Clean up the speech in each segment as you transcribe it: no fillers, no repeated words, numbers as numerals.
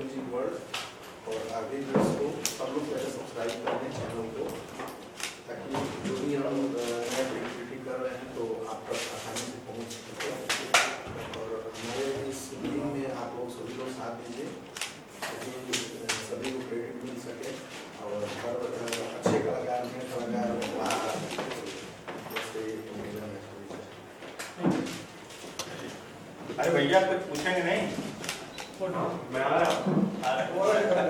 Music world और आगे भी इसको सब लोग पहले सब्सक्राइब कर दें चैनल को, ताकि जो भी हम नया एक्टिविटी कर रहे हैं तो आप तक आसानी से पहुँच सके। और हमारे इस मीटिंग में आप लोग सभी लोग साथ दीजिए ताकि सभी को क्रेडिट मिल सके। और हर अच्छे कलाकार हैं, कलाकार अरे भैया कुछ पूछेंगे नहीं? मैं आ रहा।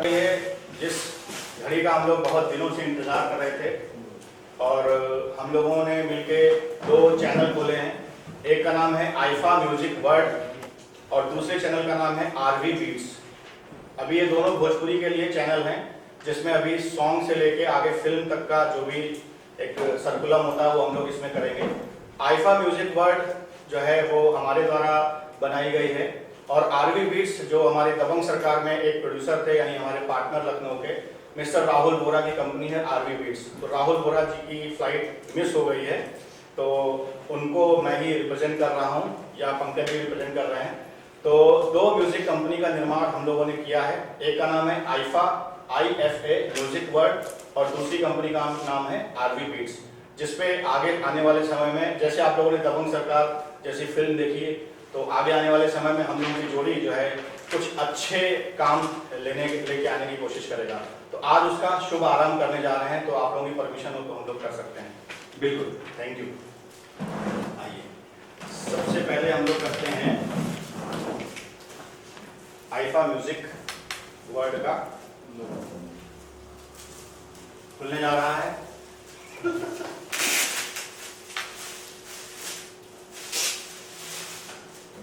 ये जिस घड़ी का हम लोग बहुत दिनों से इंतजार कर रहे थे और हम लोगों ने मिलके 2 चैनल खोले हैं। एक का नाम है आईफा म्यूजिक वर्ल्ड और दूसरे चैनल का नाम है आरवी बीट्स। अभी ये दोनों भोजपुरी के लिए चैनल हैं, जिसमें अभी सॉन्ग से लेके आगे फिल्म तक का जो भी एक सर्कुलम होता है वो हम लोग इसमें करेंगे। आईफा म्यूजिक वर्ल्ड जो है वो हमारे द्वारा बनाई गई है और आरवी बीट्स जो हमारे दबंग सरकार में एक प्रोड्यूसर थे, यानी हमारे पार्टनर लखनऊ के मिस्टर राहुल बोरा की कंपनी है आरवी बीट्स। तो राहुल बोरा जी की फ्लाइट मिस हो गई है, तो उनको मैं ही रिप्रेजेंट कर रहा हूं या पंकज भी रिप्रेजेंट कर रहे हैं। तो 2 म्यूजिक कंपनी का निर्माण हम लोगों ने किया है। एक का नाम है आईफा IFA म्यूजिक वर्ल्ड और दूसरी कंपनी का नाम है आरवी बीट्स, जिसपे आगे आने वाले समय में, जैसे आप लोगों ने दबंग सरकार जैसी फिल्म देखी है, तो आगे आने वाले समय में हम लोगों की जोड़ी जो है कुछ अच्छे काम लेके आने की कोशिश करेगा। तो आज उसका शुभ आरंभ करने जा रहे हैं, तो आप लोगों की परमिशन हो तो हम लोग कर सकते हैं। बिल्कुल, थैंक यू। आइए, सबसे पहले हम लोग करते हैं आईफा म्यूजिक वर्ल्ड का खुलने जा रहा है।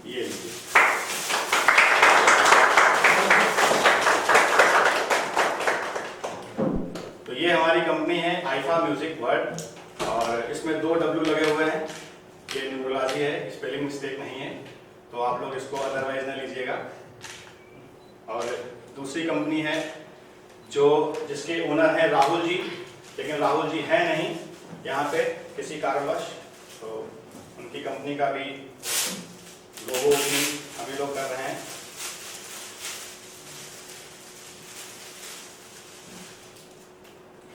ये लीजिए। तो ये हमारी कंपनी है आईफा म्यूजिक वर्ल्ड और इसमें 2 W लगे हुए हैं। ये न्यूरोलॉजी है, स्पेलिंग मिस्टेक नहीं है, तो आप लोग इसको अदरवाइज न लीजिएगा। और दूसरी कंपनी है जो जिसके ओनर हैं राहुल जी, लेकिन राहुल जी है नहीं यहाँ पे किसी कारणवश, तो उनकी कंपनी का भी लोगो भी हम लोग कर रहे हैं।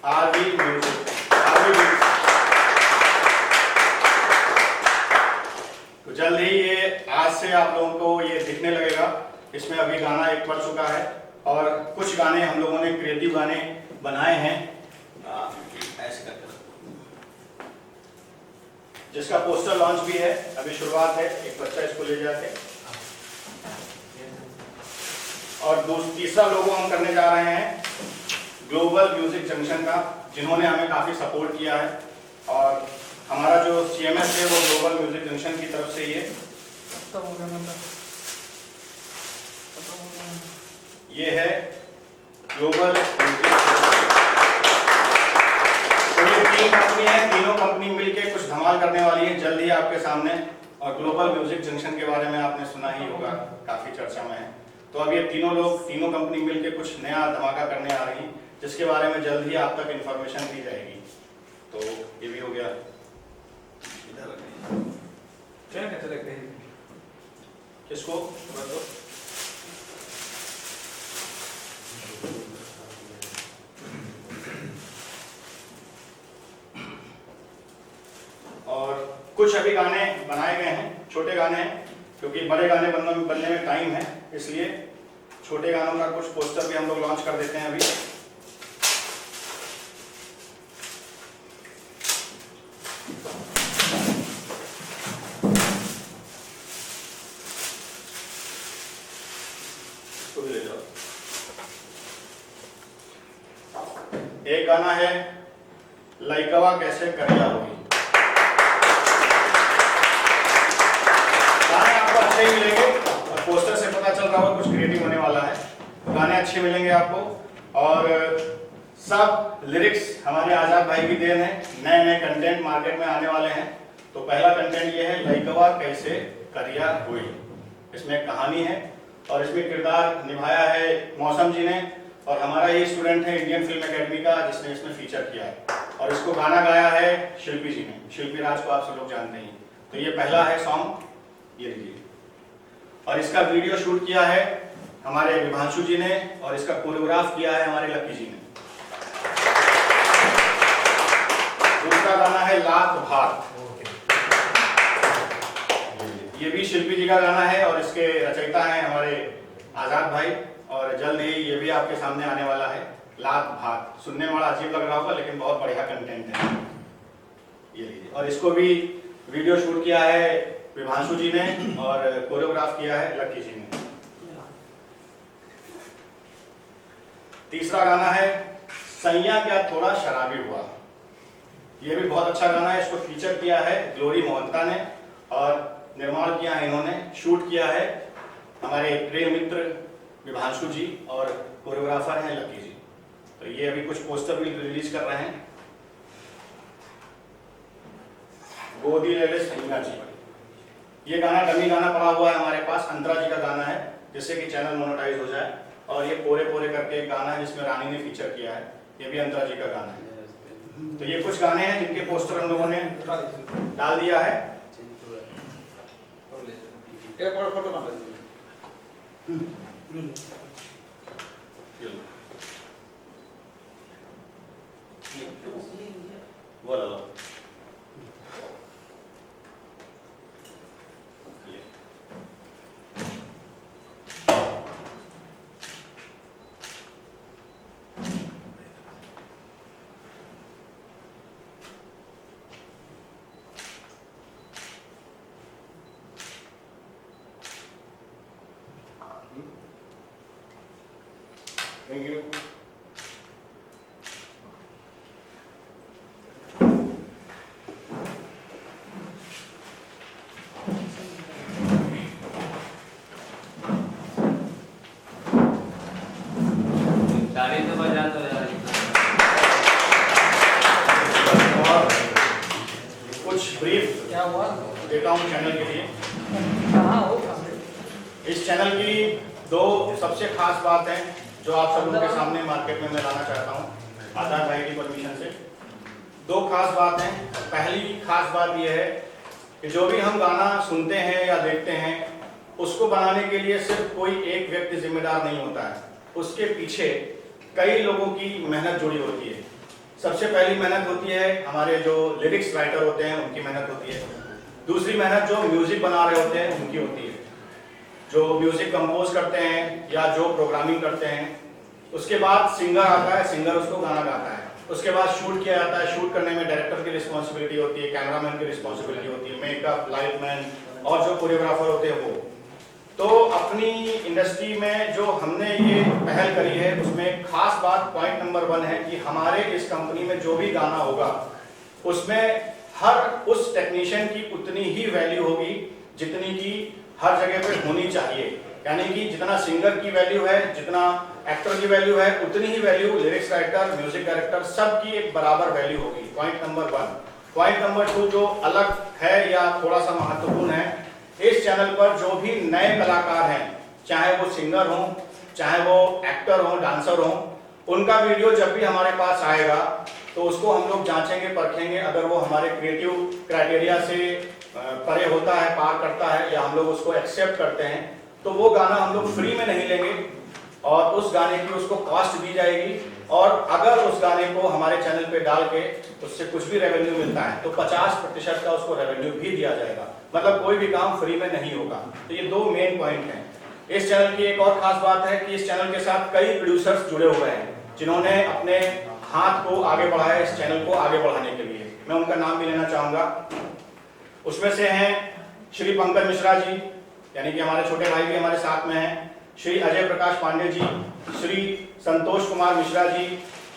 आरवी म्यूजिक, तो जल्द ही ये आज से आप लोगों को ये दिखने लगेगा। इसमें अभी गाना एक पड़ चुका है और कुछ गाने हम लोगों ने क्रिएटिव गाने बनाए हैं ऐसे करके, जिसका पोस्टर लॉन्च भी है, अभी शुरुआत है। एक बच्चा इसको ले जाके, और तीसरा लोगो हम करने जा रहे हैं ग्लोबल म्यूजिक जंक्शन का, जिन्होंने हमें काफी सपोर्ट किया है। और हमारा जो CMS है वो ग्लोबल म्यूजिक जंक्शन की तरफ से ये है ग्लोबल म्यूजिक। तो ये 3 कंपनी है, तीनों कंपनी मिलके कुछ धमाल करने वाली है जल्द ही आपके सामने। और ग्लोबल म्यूजिक जंक्शन के बारे में आपने सुना ही होगा, काफी चर्चा में है। तो अब ये तीनों कंपनी मिलके कुछ नया धमाका करने आ रही है, जिसके बारे में जल्द ही आप तक इंफॉर्मेशन दी जाएगी। तो ये भी हो गया। क्या कहते लगते हैं किसको? और कुछ अभी गाने बनाए गए हैं, छोटे गाने हैं, क्योंकि बड़े गाने बनने में टाइम है, इसलिए छोटे गानों का कुछ पोस्टर भी हम लोग लॉन्च कर देते हैं अभी। इसको भी ले जाओ। एक गाना है लइकवा कैसे करिया होगी। गाने आपको अच्छे ही मिलेंगे और पोस्टर से पता चल रहा होगा कुछ क्रिएटिव होने वाला है। तो गाने अच्छे मिलेंगे आपको और सब लिरिक्स हमारे आजाद भाई की देन है। नए नए कंटेंट मार्केट में आने वाले हैं। तो पहला कंटेंट ये है लइकवा कैसे करिया हुई। इसमें कहानी है और इसमें किरदार निभाया है मौसम जी ने और हमारा ही स्टूडेंट है इंडियन फिल्म एकेडमी का जिसने इसमें फीचर किया है। और इसको गाना गाया है शिल्पी जी ने। शिल्पी राज को आप सब लोग जानते हैं। तो ये पहला है सॉन्ग, ये लीजिए। और इसका वीडियो शूट किया है हमारे विभांशु जी ने और इसका कोरियोग्राफ किया है हमारे लक्की जी ने। दूसरा गाना है लात भात, ये भी शिल्पी जी का गाना है और इसके रचयिता हैं हमारे आजाद भाई, और जल्द ही ये भी आपके सामने आने वाला है। लात भात सुनने में बड़ा अजीब लग रहा होगा लेकिन बहुत बढ़िया कंटेंट है ये लीजिए। और इसको भी वीडियो शूट किया है विभांशु जी ने और कोरियोग्राफ किया है लक्की जी ने। तीसरा गाना है सैया क्या थोड़ा शराबी हुआ, ये भी बहुत अच्छा गाना है। इसको फीचर किया है ग्लोरी मोहंता ने और निर्माण किया है इन्होंने, शूट किया है हमारे प्रिय मित्र विभांशु जी और कोरियोग्राफर हैं लक्की जी। तो ये अभी कुछ पोस्टर भी रिलीज कर रहे हैं। गोदी ले ले सैया जी, ये गाना डमी गाना पड़ा हुआ है हमारे पास, अंतरा जी का गाना है, जिससे कि चैनल मोनेटाइज हो जाए। और ये पोरे पोरे करके एक गाना है जिसमें रानी ने फीचर किया है, ये भी अंतरा जी का गाना है। तो ये कुछ गाने हैं जिनके पोस्टर हम लोगों ने डाल दिया है। बोलो थैंक यू। ताली तो बजा दो यार। कुछ ब्रीफ क्या हुआ? देता हूँ चैनल के लिए। कहाँ हो? इस चैनल की दो सबसे खास बात है जो आप सब लोगों के सामने मार्केट में मैं लाना चाहता हूँ आजाद भाई की परमिशन से। दो खास बात हैं। पहली खास बात यह है कि जो भी हम गाना सुनते हैं या देखते हैं उसको बनाने के लिए सिर्फ कोई एक व्यक्ति जिम्मेदार नहीं होता है, उसके पीछे कई लोगों की मेहनत जुड़ी होती है। सबसे पहली मेहनत होती है हमारे जो लिरिक्स राइटर होते हैं उनकी मेहनत होती है। दूसरी मेहनत जो म्यूजिक बना रहे होते हैं उनकी होती है, जो म्यूजिक कंपोज करते हैं या जो प्रोग्रामिंग करते हैं। उसके बाद सिंगर आता है, सिंगर उसको गाना गाता है। उसके बाद शूट किया जाता है, शूट करने में डायरेक्टर की रिस्पॉन्सिबिलिटी होती है, कैमरामैन की रिस्पॉन्सिबिलिटी होती है, मेकअप, लाइटमैन और जो कोरियोग्राफर होते हैं वो। तो अपनी इंडस्ट्री में जो हमने ये पहल करी है उसमें खास बात पॉइंट नंबर 1 है कि हमारे इस कंपनी में जो भी गाना होगा उसमें हर उस टेक्नीशियन की उतनी ही वैल्यू होगी जितनी की हर जगह पे होनी चाहिए। यानी कि जितना सिंगर की वैल्यू है, जितना एक्टर की वैल्यू है, उतनी ही value lyrics writer, music director सबकी एक बराबर वैल्यू होगी। Point number 1। पॉइंट नंबर 2 जो अलग है या थोड़ा सा महत्वपूर्ण है, इस चैनल पर जो भी नए कलाकार हैं, चाहे वो सिंगर हो, चाहे वो एक्टर हो, डांसर हो, उनका वीडियो जब भी हमारे पास आएगा तो उसको हम लोग जांचेंगे, परखेंगे। अगर वो हमारे क्रिएटिव क्राइटेरिया से परे होता है, पार करता है या हम लोग उसको एक्सेप्ट करते हैं तो वो गाना हम लोग फ्री में नहीं लेंगे और उस गाने की उसको कॉस्ट दी जाएगी। और अगर उस गाने को हमारे चैनल पे डाल के उससे कुछ भी रेवेन्यू मिलता है तो 50% का उसको रेवेन्यू भी दिया जाएगा। मतलब कोई भी काम फ्री में नहीं होगा। तो ये दो मेन पॉइंट हैं। इस चैनल की एक और खास बात है कि इस चैनल के साथ कई प्रोड्यूसर्स जुड़े हुए हैं जिन्होंने अपने हाथ को आगे बढ़ाया इस चैनल को आगे बढ़ाने के लिए। मैं उनका नाम भी लेना चाहूंगा। उसमें से हैं श्री पंकज मिश्रा जी, यानी कि हमारे छोटे भाई भी हमारे साथ में हैं, श्री अजय प्रकाश पांडे जी, श्री संतोष कुमार मिश्रा जी,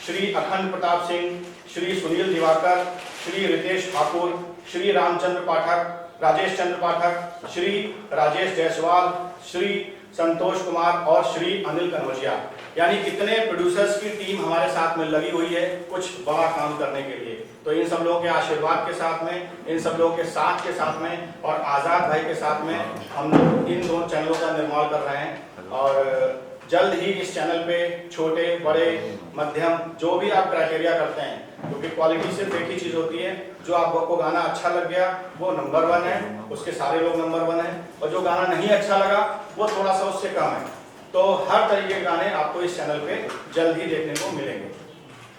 श्री अखंड प्रताप सिंह, श्री सुनील दिवाकर, श्री रितेश ठाकुर, श्री रामचंद्र पाठक, राजेश चंद्र पाठक, श्री राजेश जायसवाल, श्री संतोष कुमार और श्री अनिल कनौजिया। यानी कितने प्रोड्यूसर्स की टीम हमारे साथ में लगी हुई है कुछ बड़ा काम करने के लिए। तो इन सब लोगों के आशीर्वाद के साथ में, इन सब लोगों के साथ के साथ में और आजाद भाई के साथ में हम लोग इन दोनों चैनलों का निर्माण कर रहे हैं। और जल्द ही इस चैनल पे छोटे, बड़े, मध्यम जो भी आप क्राइटेरिया करते हैं, क्योंकि क्वालिटी सिर्फ एक ही चीज होती है, जो आपको गाना अच्छा लग गया वो नंबर 1 है, उसके सारे लोग नंबर 1 है, और जो गाना नहीं अच्छा लगा वो थोड़ा सा उससे कम है। तो हर तरीके के गाने आपको इस चैनल पे जल्द ही देखने को मिलेंगे।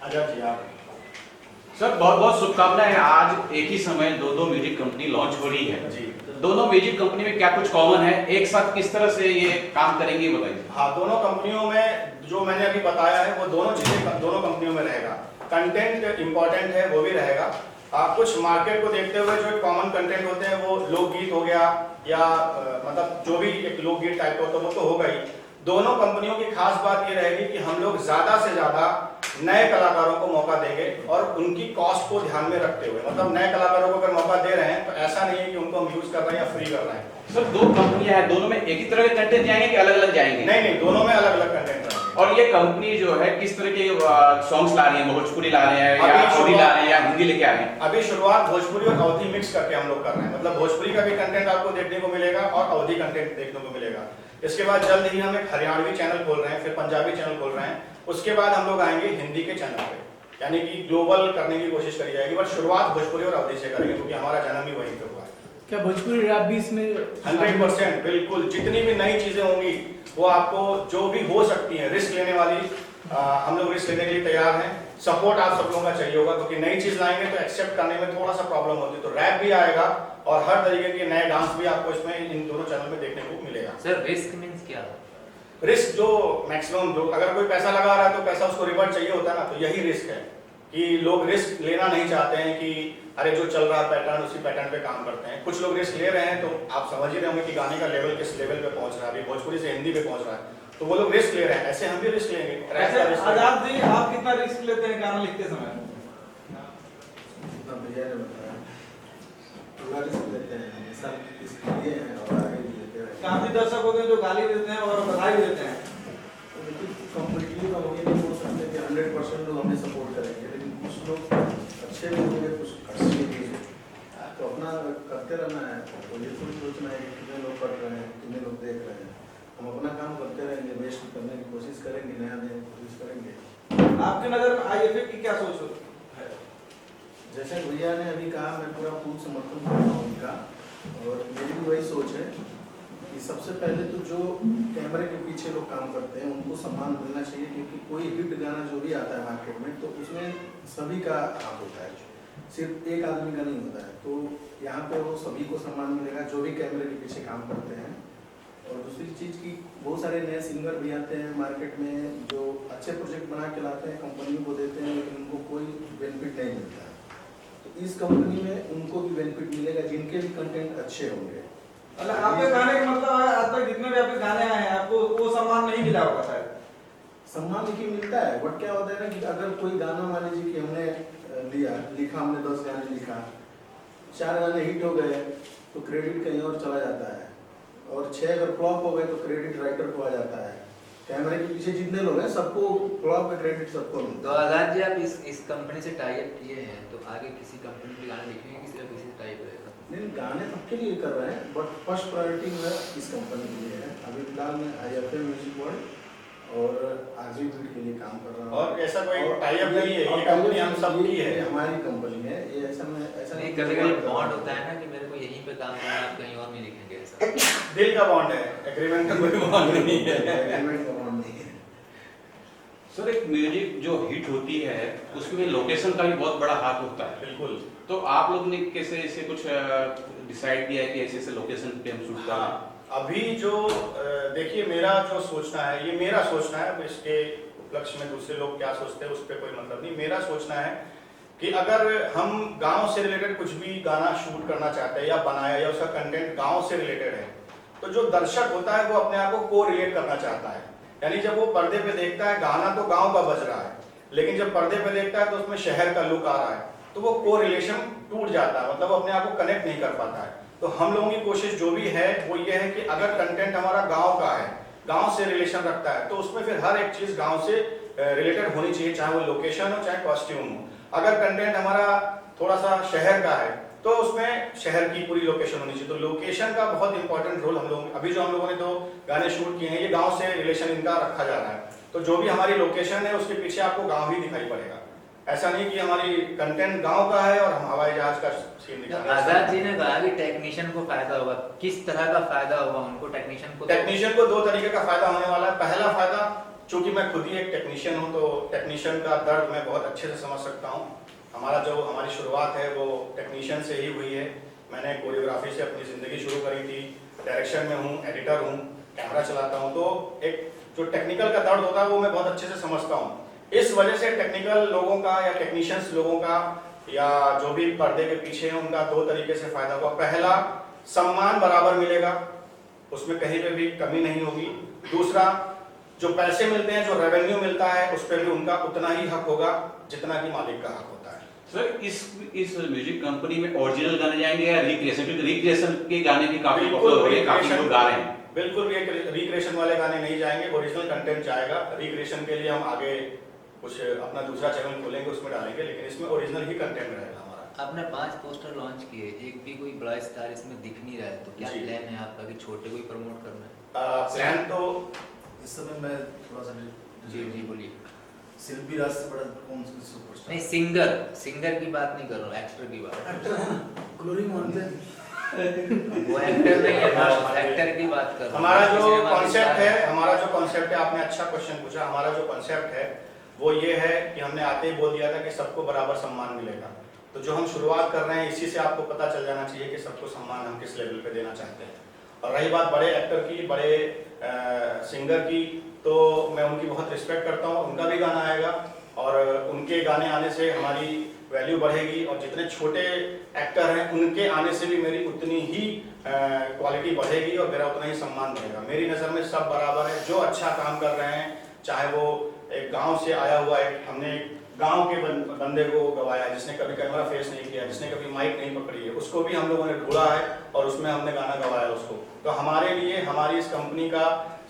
अजय जी आप। सर बहुत बहुत शुभकामनाएं। आज एक ही समय दो म्यूजिक कंपनी लॉन्च हो रही है जी। दोनों म्यूजिक कंपनी में क्या कुछ कॉमन है, एक साथ किस तरह से ये काम करेंगे बताइए। हाँ, दोनों कंपनियों में जो मैंने अभी बताया है वो दोनों चीजें दोनों कंपनियों में रहेगा। कंटेंट इंपॉर्टेंट है वो भी रहेगा। कुछ मार्केट को देखते हुए जो कॉमन कंटेंट होते हैं वो लोकगीत हो गया या मतलब जो भी एक लोकगीत टाइप का होता है वो तो होगा ही। दोनों कंपनियों की खास बात ये रहेगी कि हम लोग ज्यादा से ज्यादा नए कलाकारों को मौका देंगे और उनकी कॉस्ट को ध्यान में रखते हुए, मतलब नए कलाकारों को अगर मौका दे रहे हैं तो ऐसा नहीं है कि उनको हम यूज कर रहे हैं या फ्री कर रहे हैं। सर दो कंपनियां हैं, दोनों में एक ही तरह के कंटेंट जाएंगे कि अलग अलग जाएंगे? नहीं नहीं, दोनों में अलग अलग कंटेंट रहेंगे। और ये कंपनी जो है किस तरह के सॉन्ग्स ला रही है, भोजपुरी ला रहे हैं या अवधी ला रहे हैं या हिंदी लेके आ रहे हैं? अभी शुरुआत भोजपुरी और अवधी मिक्स करके हम लोग कर रहे हैं, मतलब भोजपुरी का भी कंटेंट आपको देखने को मिलेगा और अवधी कंटेंट देखने को मिलेगा। इसके बाद जल्द ही हम एक हरियाणवी चैनल खोल रहे हैं, फिर पंजाबी चैनल खोल रहे हैं, उसके बाद हम लोग आएंगे हिंदी के चैनल पे, यानी कि ग्लोबल करने की कोशिश करी जाएगी। बट शुरुआत भोजपुरी और अवधी से करेंगे क्योंकि हमारा जन्म ही वहीं पे हुआ है। क्या भोजपुरी रैप भी इसमें 100% बिल्कुल, जितनी भी नई चीजें होंगी वो आपको जो भी हो सकती हैं रिस्क लेने वाली, हम लोग रिस्क लेने के लिए तैयार हैं। सपोर्ट आप सब लोगों का चाहिए होगा क्योंकि नई चीज लाएंगे तो एक्सेप्ट करने में थोड़ा सा प्रॉब्लम होती है। तो रैप भी आएगा और हर तरीके के नए डांस भी आपको इसमें इन दोनों चैनल में देखने को मिलेगा। सर रिस्क मींस क्या? रिस्क जो मैक्सिमम जो अगर कोई पैसा लगा रहा है तो पैसा उसको रिवर्ट चाहिए होता है ना, तो यही रिस्क है कि लोग रिस्क लेना नहीं चाहते हैं कि अरे जो चल रहा है पैटर्न उसी पैटर्न पे काम करते हैं। कुछ लोग रिस्क ले रहे हैं, तो आप समझ ही रहे होंगे कि गाने का लेवल किस लेवल पे पहुंच रहा है। अभी भोजपुरी से हिंदी पे पहुंच रहा है तो वो लोग रिस्क ले रहे हैं, ऐसे हम भी रिस्क लेंगे। आजाद जी, आप कितना रिस्क लेते हैं गाना लिखते समय? भैया ने बताया पूरा रिस्क लेते हैं, हमेशा रिस्क लिए हैं और आगे भी लेते रहेंगे। काफी दर्शक होते हैं जो गाली देते हैं और बधाई देते हैं। कंप्लीटली तो हम ये नहीं बोल सकते कि 100% लोग हमें सपोर्ट करेंगे, लेकिन कुछ लोग अच्छे भी होंगे, कुछ अच्छे भी हैं। तो अपना करते रहना है, तो ये थोड़ी सोचना है कि कितने लोग पढ़ रहे हैं, कितने लोग देख रहे हैं। हम अपना काम करते रहेंगे, बेस्ट करने की कोशिश करेंगे, नया देने की कोशिश करेंगे। आपकी नजर में आईएफए की क्या सोच है? जैसे भैया ने अभी कहा, मैं पूरा फुल समर्थन करता हूँ उनका, और मेरी भी वही सोच है कि सबसे पहले तो जो कैमरे के पीछे लोग काम करते हैं उनको सम्मान मिलना चाहिए, क्योंकि कोई हिट गाना जो भी आता है मार्केट में तो उसमें सभी का हाथ होता है, सिर्फ एक आदमी का नहीं होता है। तो यहाँ पे वो सभी को सम्मान मिलेगा जो भी कैमरे के पीछे काम करते हैं। और दूसरी चीज़ की बहुत सारे नए सिंगर भी आते हैं मार्केट में जो अच्छे प्रोजेक्ट बना के लाते हैं, कंपनी को देते हैं, लेकिन उनको कोई बेनिफिट नहीं मिलता है। तो इस कंपनी में उनको भी बेनिफिट मिलेगा जिनके भी कंटेंट अच्छे होंगे। मतलब आपके गाने का मतलब है आज तक जितने भी आपके गाने आए हैं आपको वो सम्मान नहीं मिला होगा शायद? सम्मान लिखी मिलता है, बट क्या होता है ना कि अगर कोई गाना मान लीजिए कि हमने लिखा, हमने 10 गाने लिखा, 4 गाने हिट हो गए तो क्रेडिट कहीं और चला जाता है, और 6 अगर फ्लॉप हो गए तो क्रेडिट राइटर को आ जाता है। कैमरे के पीछे जितने लोग हैं सबको फ्लॉप का क्रेडिट सबको मिलता है। तो आजाद जी आप इस कंपनी से टाई अप किए हैं तो आगे किसी कंपनी के गाने लिखेंगे कि सिर्फ इसी से टाई अप रहेगा? नहीं, गाने सबके लिए कर रहे हैं, बट फर्स्ट प्रायोरिटी मेरा इस कंपनी के लिए है। अभी फिलहाल मैं आईएफए म्यूजिक वर्ल्ड और आरजी बीट के लिए काम कर रहा हूँ। और ऐसा कोई टाई अप नहीं है, ये कंपनी हम सब की है, हमारी कंपनी है ये। ऐसा नहीं, कभी-कभी बॉन्ड होता है ना कि मेरे को यहीं पे काम करना है, आप कहीं और नहीं लिखेंगे ऐसा? दिल का बॉन्ड है, एग्रीमेंट का कोई बॉन्ड नहीं है। एग्रीमेंट का बॉन्ड नहीं है। सर एक म्यूजिक जो हिट होती है उसमें लोकेशन का भी बहुत बड़ा हाथ होता है। बिल्कुल। तो आप लोग ने कैसे इसे कुछ डिसाइड किया है कि ऐसे ऐसे लोकेशन पे हम शूट करें? हाँ, अभी जो देखिए मेरा जो सोचना है, ये मेरा सोचना है, अब इसके उपलक्ष्य में दूसरे लोग क्या सोचते हैं उस पर कोई मतलब नहीं। मेरा सोचना है कि अगर हम गांव से रिलेटेड कुछ भी गाना शूट करना चाहते हैं या बनाया या उसका कंटेंट गांव से रिलेटेड है, तो जो दर्शक होता है वो अपने आप को को रिलेट करना चाहता है। यानी जब वो पर्दे पे देखता है गाना तो गांव का बज रहा है, लेकिन जब पर्दे पे देखता है तो उसमें शहर का लुक आ रहा है, तो वो को रिलेशन टूट जाता है, मतलब वो अपने आप को कनेक्ट नहीं कर पाता है। तो हम लोगों की कोशिश जो भी है वो ये है कि अगर कंटेंट हमारा गांव का है, गांव से रिलेशन रखता है, तो उसमें फिर हर एक चीज गांव से रिलेटेड होनी चाहिए, चाहे वो लोकेशन हो चाहे कॉस्ट्यूम हो। अगर कंटेंट हमारा थोड़ा सा शहर का है तो उसमें शहर की पूरी लोकेशन होनी चाहिए। तो लोकेशन का बहुत इंपॉर्टेंट रोल हम लोग, अभी जो हम लोगों ने तो गाने शूट किए हैं ये गांव से रिलेशन इनका रखा जा रहा है, तो जो भी हमारी लोकेशन है उसके पीछे आपको गांव ही दिखाई पड़ेगा। ऐसा नहीं कि हमारी कंटेंट गांव का है और हम हवाई जहाज का सीन दिखा रहे हैं। आजाद जी ने कहा कि टेक्नीशियन को फायदा होगा, किस तरह का फायदा होगा उनको? टेक्नीशियन को 2 तरीके का फायदा होने वाला है। पहला फायदा, चूंकि मैं खुद ही एक टेक्नीशियन हूं, तो टेक्नीशियन का दर्द मैं बहुत अच्छे से समझ सकता हूं। हमारी शुरुआत है वो टेक्नीशियन से ही हुई है। मैंने कोरियोग्राफी से अपनी ज़िंदगी शुरू करी थी, डायरेक्शन में हूँ, एडिटर हूँ, कैमरा चलाता हूँ, तो एक जो टेक्निकल का दर्द होता है वो मैं बहुत अच्छे से समझता हूँ। इस वजह से टेक्निकल लोगों का या टेक्नीशियंस लोगों का या जो भी पर्दे के पीछे हैं उनका 2 तरीके से फायदा हुआ। पहला, सम्मान बराबर मिलेगा, उसमें कहीं पे भी कमी नहीं होगी। दूसरा, जो पैसे मिलते हैं, जो रेवेन्यू मिलता है, उस पर भी उनका उतना ही हक होगा जितना कि मालिक का हक होता है। सर, इस म्यूजिक कंपनी में ओरिजिनल गाने जाएंगे या रिक्रिएशन? क्योंकि रिक्रिएशन के गाने भी काफी पॉपुलर हो रहे हैं, काफी लोग गा रहे हैं। बिल्कुल भी रिक्रिएशन वाले गाने नहीं जाएंगे, ओरिजिनल कंटेंट जाएगा। रिक्रिएशन के लिए हम आगे कुछ अपना दूसरा चैनल खोलेंगे, उसमें डालेंगे, लेकिन इसमें ओरिजिनल ही कंटेंट रहेगा हमारा। आपने 5 पोस्टर लॉन्च किए, एक भी कोई बड़ा स्टार इसमें दिख नहीं रहा है, तो क्या प्लान है आपका कि छोटे को ही प्रमोट करना है? प्लान तो इस समय मैं थोड़ा सा जी बोलिए। शिल्पी राज से बड़ा कौन सा सुपरस्टार? नहीं, सिंगर की बात नहीं कर रहा हूँ, एक्टर की बात। ग्लोरी मॉन्टेन वो एक्टर नहीं है, एक्टर की बात कर रहा हूँ। हमारा जो कॉन्सेप्ट है, आपने अच्छा क्वेश्चन पूछा। हमारा जो कॉन्सेप्ट है वो ये है कि हमने आते ही बोल दिया था कि सबको बराबर सम्मान मिलेगा। तो जो हम शुरुआत कर रहे हैं, इसी से आपको पता चल जाना चाहिए कि सबको सम्मान हम किस लेवल पे देना चाहते हैं। और रही बात बड़े एक्टर की, बड़े सिंगर की, तो मैं उनकी बहुत रिस्पेक्ट करता हूँ। उनका भी गाना आएगा और उनके गाने आने से हमारी वैल्यू बढ़ेगी, और जितने छोटे एक्टर हैं उनके आने से भी मेरी उतनी ही क्वालिटी बढ़ेगी और मेरा उतना ही सम्मान बढ़ेगा। मेरी नज़र में सब बराबर है। जो अच्छा काम कर रहे हैं, चाहे वो एक गांव से आया हुआ है, हमने गांव के बंदे को गवाया, जिसने कभी कैमरा फेस नहीं किया, जिसने कभी माइक नहीं पकड़ी है, उसको भी हम लोगों ने ढूंढा है और उसमें हमने गाना गवाया उसको। तो हमारे लिए, हमारी इस कंपनी का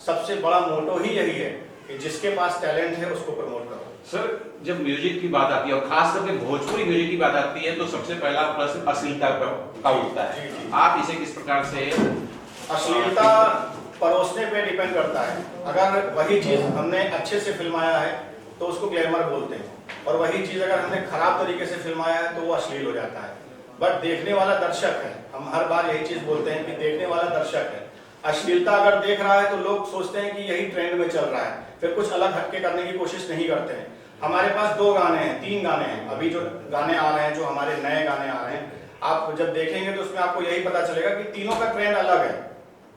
सबसे बड़ा मोटो ही यही है कि जिसके पास टैलेंट है उसको प्रमोट करो। सर, जब म्यूजिक की बात आती है और खास करके भोजपुरी म्यूजिक की बात आती है, तो सबसे पहला प्रश्न अश्लीलता का उठता है। आप इसे किस प्रकार से? अश्लीलता परोसने पे डिपेंड करता है। अगर वही चीज हमने अच्छे से फिल्माया है तो उसको ग्लैमर बोलते हैं, और वही चीज अगर हमने खराब तरीके से फिल्माया है तो वो अश्लील हो जाता है। बट देखने वाला दर्शक है, हम हर बार यही चीज बोलते हैं कि देखने वाला दर्शक है। अश्लीलता अगर देख रहा है तो लोग सोचते हैं कि यही ट्रेंड में चल रहा है, फिर कुछ अलग हटके करने की कोशिश नहीं करते हैं। हमारे पास 2 गाने हैं, 3 गाने हैं, अभी जो गाने आ रहे हैं, जो हमारे नए गाने आ रहे हैं, आप जब देखेंगे तो उसमें आपको यही पता चलेगा कि तीनों का ट्रेंड अलग है।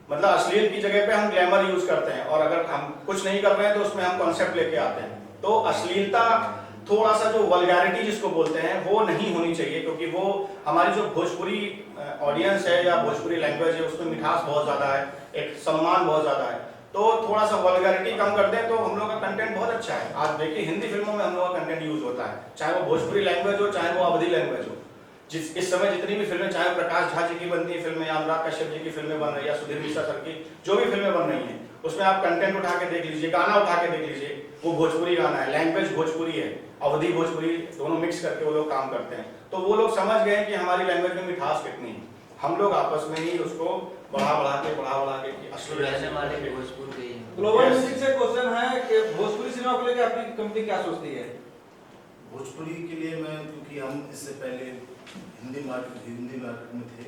मतलब अश्लील की जगह पे हम ग्लैमर यूज करते हैं, और अगर हम कुछ नहीं कर रहे हैं तो उसमें हम कॉन्सेप्ट लेके आते हैं। तो अश्लीलता, थोड़ा सा जो वल्गैरिटी जिसको बोलते हैं, वो नहीं होनी चाहिए, क्योंकि वो हमारी जो भोजपुरी ऑडियंस है या भोजपुरी लैंग्वेज है उसमें मिठास बहुत ज़्यादा है, एक सम्मान बहुत ज़्यादा है। तो थोड़ा सा वल्गैरिटी कम कर दें तो हम लोग का कंटेंट बहुत अच्छा है। आज देखिए हिंदी फिल्मों में हम लोग का कंटेंट यूज होता है, चाहे वो भोजपुरी लैंग्वेज हो, चाहे वो अवधी लैंग्वेज हो। इस समय जितनी भी फिल्में, चाहे प्रकाश झा जी की बनती है फिल्में, या अनुराग कश्यप जी की फिल्में बन रही है, या सुधीर मिश्रा सर की जो भी फिल्में बन रही हैं, उसमें आप कंटेंट उठा के देख लीजिए, गाना उठा के देख लीजिए, वो भोजपुरी गाना है, लैंग्वेज भोजपुरी है, अवधी भोजपुरी, दोनों मिक्स करके वो लोग काम करते हैं। तो वो लोग समझ गए कि हमारी लैंग्वेज में मिठास कितनी है। हम लोग आपस में ही उसको बढ़ा के ग्लोबल म्यूजिक से क्वेश्चन है कि भोजपुरी सिनेमा को लेकर आपकी कंपनी क्या सोचती है? भोजपुरी के लिए मैं, क्योंकि हम इससे पहले हिंदी मार्केट में थे,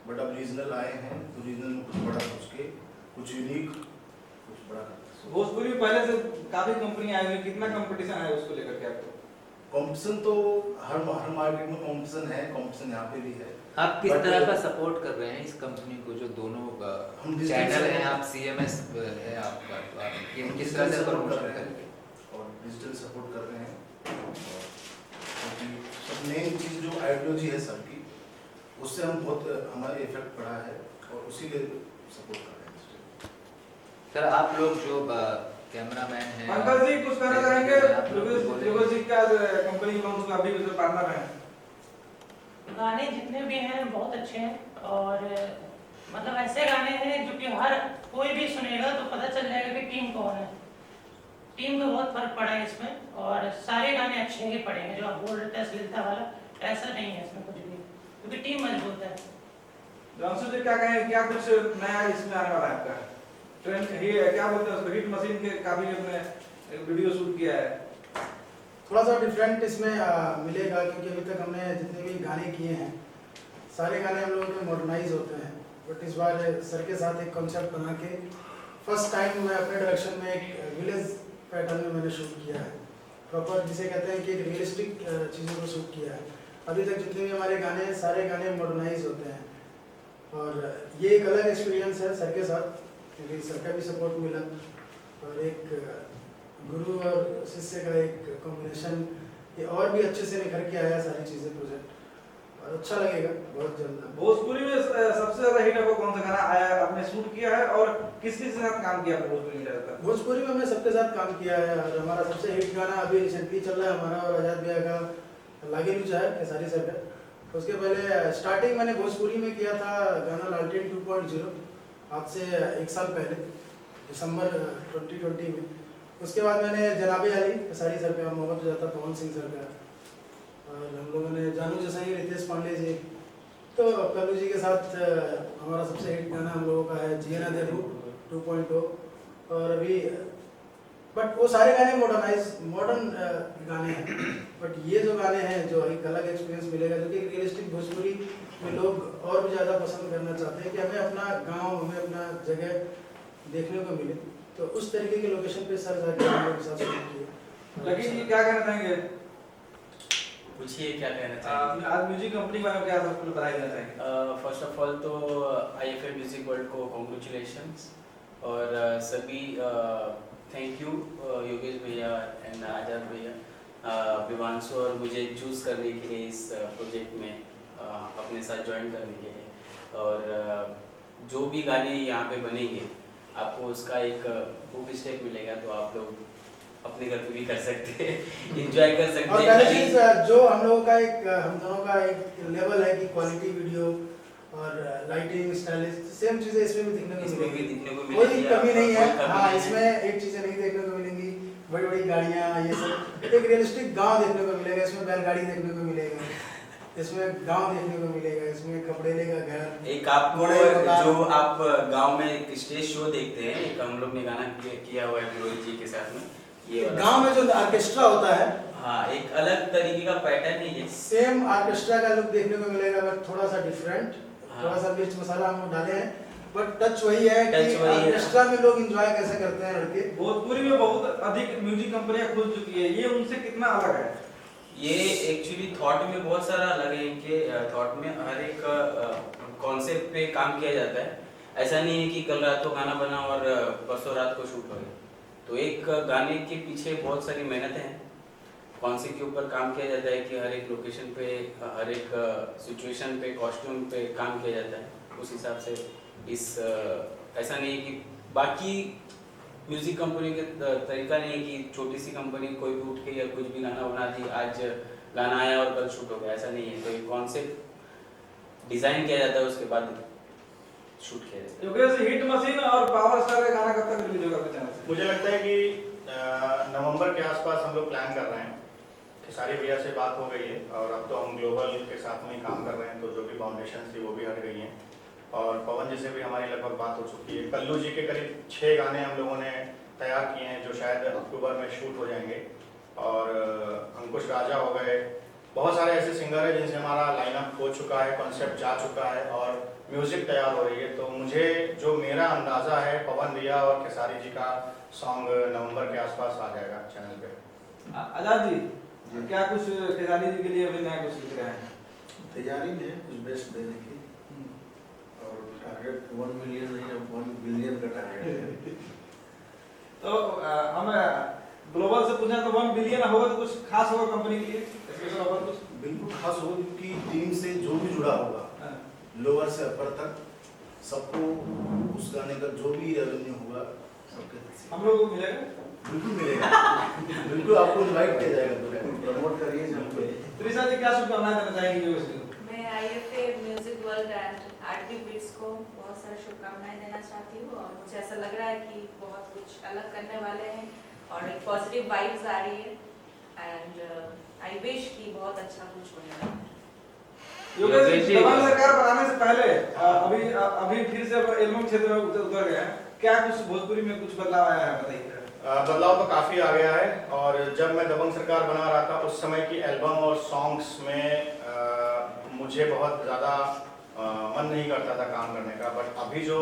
बट अब रीजनल आए हैं, तो रीजनल में कुछ बड़ा सोच के, कुछ यूनिक, कुछ बड़ा करते हैं। भोजपुरी में पहले से काफी कंपनी आई हुई, कितना कंपटीशन है उसको लेकर के आपको? कंपटीशन तो हर मार्केट में कंपटीशन है, कंपटीशन यहाँ पे भी है। आप किस तरह का सपोर्ट कर रहे हैं इस कंपनी को, जो दोनों चैनल हैं, आप CMS है आपका, तो आप ये किस तरह से प्रमोशन करेंगे? और डिजिटल सपोर्ट कर रहे हैं, क्योंकि सब मेन चीज़ जो आइडियोलॉजी है सबकी, उससे हम बहुत हमारे इफेक्ट पड़ा है और उसी लिए सपोर्ट कर रहे हैं। सर, आप लोग जो कैमरामैन हैं, अंकल जी कुछ कहना चाहेंगे? योगेश जी का कंपनी लॉन्च का अभी पार्टनर है। गाने जितने भी हैं बहुत अच्छे हैं, और मतलब ऐसे गाने हैं जो कि हर कोई भी सुनेगा तो पता चल जाएगा कि टीम कौन है। टीम का बहुत फर्क पड़ा है इसमें, और सारे गाने अच्छे ही पड़ेंगे। जो आप बोल रहे थे अश्लीलता वाला, ऐसा नहीं है इसमें कुछ भी, क्योंकि टीम मजबूत है। जानसू जी क्या कहें, क्या कुछ नया इसमें आने वाला है आपका? ट्रेंड ही है, क्या बोलते हैं उसको, हिट मशीन के का भी हमने वीडियो शूट किया है। थोड़ा सा डिफरेंट इसमें मिलेगा, क्योंकि अभी तक हमने जितने भी गाने किए हैं सारे गाने हम लोगों के मॉडर्नाइज होते हैं, बट इस बार सर के साथ एक कॉन्सेप्ट बना के फर्स्ट टाइम मैं अपने डायरेक्शन में एक विलेज पैटर्न में मैंने शूट किया है, प्रॉपर जिसे कहते हैं कि रियलिस्टिक चीज़ों को शूट किया है। अभी तक जितने भी हमारे गाने हैं सारे गाने मॉडर्नाइज होते हैं, और ये एक अलग एक्सपीरियंस है सर के साथ, क्योंकि सर का भी सपोर्ट मिला और एक गुरु और शिष्य का एक कॉम्बिनेशन ये और भी अच्छे से निखर के आया सारी चीज़ें प्रोजेक्ट, और अच्छा लगेगा बहुत जल्द। भोजपुरी में सबसे ज्यादा हिट आपको कौन सा गाना आया, आपने शूट किया है और किस किस के साथ काम किया आपने भोजपुरी में ज्यादातर? भोजपुरी में हमने सबके साथ काम किया है, और हमारा सबसे हिट गाना अभी रिसेंटली चल रहा है हमारा और आजाद भैया का लागे लूचा है खेसारी सर का। उसके पहले स्टार्टिंग मैंने भोजपुरी में किया था गाना लालटेन 2.0 आज से 1 साल पहले दिसंबर 2020 में। उसके बाद मैंने जनाबे अली खेसारी सर का, मोहम्मद जाता पवन सिंह सर का, और हम लोगों ने जानू जैसा ही रितेश पांडे जी, तो कल्लू जी के साथ हमारा सबसे हिट गाना हम लोगों का है जिए ना दे रू 2.0। और अभी बट वो सारे गाने मॉडर्न गाने हैं, बट ये जो गाने हैं जो एक अलग एक्सपीरियंस मिलेगा, जो कि रियलिस्टिक भोजपुरी में लोग और भी ज़्यादा पसंद करना चाहते हैं कि हमें अपना गांव, हमें अपना जगह देखने को मिले, तो उस तरीके के लोकेशन पे सर जाके हम लोग के साथ शूट किए। लकी जी क्या कहना चाहेंगे? पूछिए क्या कहना चाहिए। आज म्यूजिक कंपनी वालों क्या सबको बधाई देना चाहेंगे? फर्स्ट ऑफ ऑल तो IFM म्यूजिक वर्ल्ड को कॉन्ग्रेचुलेशंस, और सभी थैंक यू योगेश भैया एंड आजाद भैया, विवांशु और मुझे चूज करने के लिए इस प्रोजेक्ट में अपने साथ ज्वाइन करने के लिए। और जो भी गाने यहाँ पे बनेंगे आपको उसका एक बुक स्टेप मिलेगा, तो आप लोग अपने घर पे भी कर सकते हैं, एंजॉय कर सकते और हैं। पहली चीज जो हम लोगों का एक हम दोनों का एक लेवल है कि क्वालिटी वीडियो और लाइटिंग स्टाइलिश सेम चीजें इसमें भी दिखने इसमें भी दिखने को कोई मिलेगी, कमी नहीं है। कोई कमी हाँ, नहीं है। इसमें एक चीजें नहीं देखने को मिलेंगी, बड़ी बड़ी गाड़ियाँ ये सब, एक रियलिस्टिक गांव देखने को मिलेगा, इसमें बैलगाड़ी देखने को मिलेगा, इसमें गांव देखने को मिलेगा, इसमें कपड़ेले का घर, एक आपको बड़े मकान। जो आप गांव में एक स्टेज शो देखते हैं, एक हम लोग ने गाना किया हुआ है रोहित जी के साथ में, ये वाला। गांव में जो ऑर्केस्ट्रा होता है, हाँ, एक अलग तरीके का पैटर्न है ये। सेम ऑर्केस्ट्रा का लुक देखने को मिलेगा, बट थोड़ा सा डिफरेंट, हाँ। थोड़ा सा मिर्च मसाला हम डाले हैं, बट टच वही है टच कि वही है। ऑर्केस्ट्रा में लोग एंजॉय कैसे करते हैं लड़के। भोजपुरी में बहुत अधिक म्यूजिक कंपनियां खुल चुकी है, ये उनसे कितना अलग है? ये एक्चुअली थॉट में बहुत सारा अलग है, इनके थॉट में हर एक कॉन्सेप्ट पे काम किया जाता है। ऐसा नहीं है कि कल रात को गाना बना और परसों रात को शूट हो गया, तो एक गाने के पीछे बहुत सारी मेहनत है, कॉन्सेप्ट के ऊपर काम किया जाता है कि हर एक लोकेशन पे, हर एक सिचुएशन पे, कॉस्ट्यूम पे काम किया जाता है उस हिसाब से। इस ऐसा नहीं है कि बाकी म्यूजिक कंपनी के तरीका नहीं है कि छोटी सी कंपनी कोई भी उठ के या कुछ भी गाना बना दी, आज गाना आया और कल शूट हो गया, ऐसा नहीं है। तो एक कॉन्सेप्ट डिजाइन किया जाता है, उसके बाद शूट किया जाता है। क्योंकि हिट मशीन और पावर स्टार का गाना कब तक रिलीज होगा आपके चैनल से? मुझे लगता है कि नवंबर के आसपास हम लोग प्लान कर रहे हैं। खेसारी भैया से बात हो गई है, और अब तो हम ग्लोबल के साथ में ही काम कर रहे हैं, तो जो भी फाउंडेशन थी वो भी हट गई हैं, और पवन जी से भी हमारी लगभग बात हो चुकी है। कल्लू जी के करीब 6 गाने हम लोगों ने तैयार किए हैं, जो शायद अक्टूबर में शूट हो जाएंगे। और अंकुश राजा हो गए, बहुत सारे ऐसे सिंगर हैं जिनसे हमारा लाइनअप हो चुका है, कॉन्सेप्ट जा चुका है और म्यूजिक तैयार हो रही है। तो मुझे जो मेरा अंदाजा है, पवन भैया और खेसारी जी का सॉन्ग नवंबर के आसपास आ जाएगा चैनल पे। आजाद जी क्या कुछ खेसारी जी के लिए अभी नया कुछ लिख रहे हैं? तैयारी में है कुछ बेस्ट देने की, और टारगेट 1 मिलियन नहीं, अब 1 बिलियन का टारगेट है। तो हम ग्लोबल से पूछा तो 1 बिलियन होगा तो कुछ खास होगा कंपनी के लिए, स्पेशल होगा कुछ? बिल्कुल खास होगा, क्योंकि टीम से जो भी जुड़ा होगा लोअर से अपर तक, सबको उस गाने का जो भी रेवेन्यू होगा सबके हम लोग को मिलेगा? बिल्कुल मिलेगा। बिल्कुल आपको इनवाइट किया जाएगा, बिल्कुल प्रमोट करिए सबको। त्रिशा जी क्या शुभकामनाएं देना चाहेंगी जो इसको? मैं IFM music world and RT beats को बहुत सारी शुभकामनाएं देना चाहती हूँ, और मुझे ऐसा लग रहा है कि बहुत कुछ अलग करने वाले हैं और एक पॉजिटिव वाइब्स आ रही है, एंड आई विश कि बहुत अच्छा कुछ होने वाला है। योगेश जी दबंग सरकार बनाने से पहले अभी फिर से एल्बम क्षेत्र में उतर गए हैं, क्या कुछ भोजपुरी में कुछ बदलाव आया है बताइए? बदलाव तो काफ़ी आ गया है। और जब मैं दबंग सरकार बना रहा था उस समय की एल्बम और सॉन्ग्स में मुझे बहुत ज़्यादा मन नहीं करता था काम करने का। बट अभी जो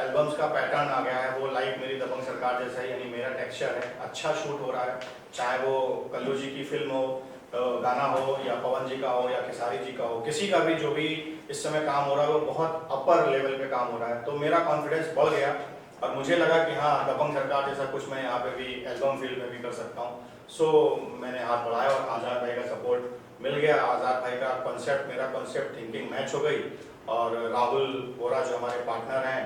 एल्बम्स का पैटर्न आ गया है वो लाइक मेरी दबंग सरकार जैसा ही, यानी मेरा टेक्सचर है, अच्छा शूट हो रहा है। चाहे वो कल्लू जी की फिल्म हो, गाना हो, या पवन जी का हो, या खेसारी जी का हो, किसी का भी जो भी इस समय काम हो रहा है वो बहुत अपर लेवल पे काम हो रहा है। तो मेरा कॉन्फिडेंस बढ़ गया और मुझे लगा कि हाँ, दबंग सरकार जैसा कुछ मैं यहाँ पे भी एल्बम फील्ड में भी कर सकता हूँ। सो मैंने हाथ बढ़ाया और आज़ाद भाई का सपोर्ट मिल गया। आज़ाद भाई का कॉन्सेप्ट, मेरा कॉन्सेप्ट थिंकिंग मैच हो गई। और राहुल वोरा जो हमारे पार्टनर हैं,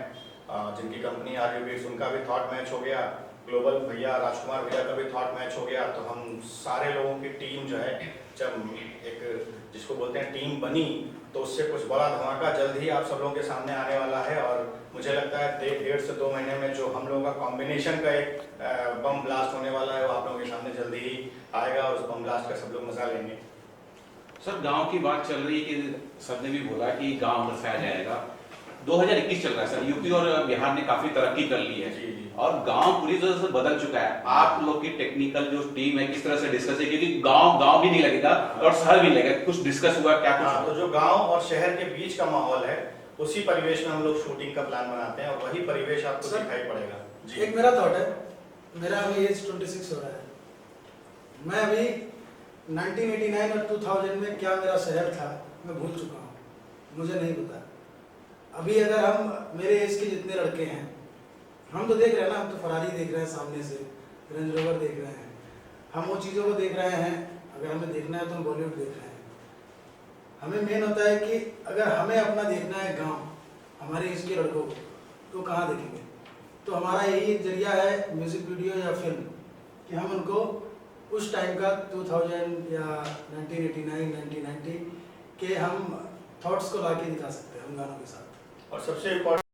जिनकी कंपनी आरयू बीट्स, उनका भी थॉट मैच हो गया। ग्लोबल भैया, राजकुमार भैया का भी थॉट मैच हो गया। तो हम सारे लोगों की टीम जो है, जब एक जिसको बोलते हैं टीम बनी, तो उससे कुछ बड़ा धमाका जल्द ही आप सब लोगों के सामने आने वाला है। और मुझे लगता है 1.5 से 2 महीने में जो हम लोगों का कॉम्बिनेशन का एक बम ब्लास्ट होने वाला है वो आप लोगों के सामने जल्दी ही आएगा और उस बम ब्लास्ट का सब लोग मजा लेंगे। सर गांव की बात चल रही है कि सर ने भी बोला कि गांव बसाया जाएगा। 2021 चल रहा है सर, यूपी और बिहार ने काफी तरक्की कर ली है जी। और गांव पूरी तरह से बदल चुका है। आप लोग की टेक्निकल जो टीम है किस तरह से डिस्कस है, क्योंकि गांव भी नहीं लगेगा और शहर भी नहीं लगेगा, कुछ डिस्कस हुआ क्या कुछ? हाँ, तो जो गांव और शहर के बीच का माहौल है उसी परिवेश में हम लोग शूटिंग का प्लान बनाते हैं और वही परिवेश आपको दिखाई पड़ेगा। जी। एक मेरा थॉट है, मेरा अभी एज 26 हो रहा है। मैं अभी 1989 और 2000 में क्या मेरा शहर था मैं भूल चुका हूँ, मुझे नहीं पता। अभी अगर हम मेरे एज के जितने लड़के हैं, हम तो देख रहे हैं ना, हम तो फरारी देख रहे हैं, सामने से रेंज रोवर देख रहे हैं, हम वो चीज़ों को देख रहे हैं। अगर हमें देखना है तो हम बॉलीवुड देख रहे हैं। हमें मेन होता है कि अगर हमें अपना देखना है गांव, हमारे एज के लड़कों को, तो कहाँ देखेंगे? तो हमारा यही एक जरिया है, म्यूज़िक वीडियो या फिल्म, कि हम उनको उस टाइम का 2000 या 1989, 1990 के हम थॉट्स को ला के दिखा सकते हैं हम गानों के साथ। और सबसे इम्पोर्टेंट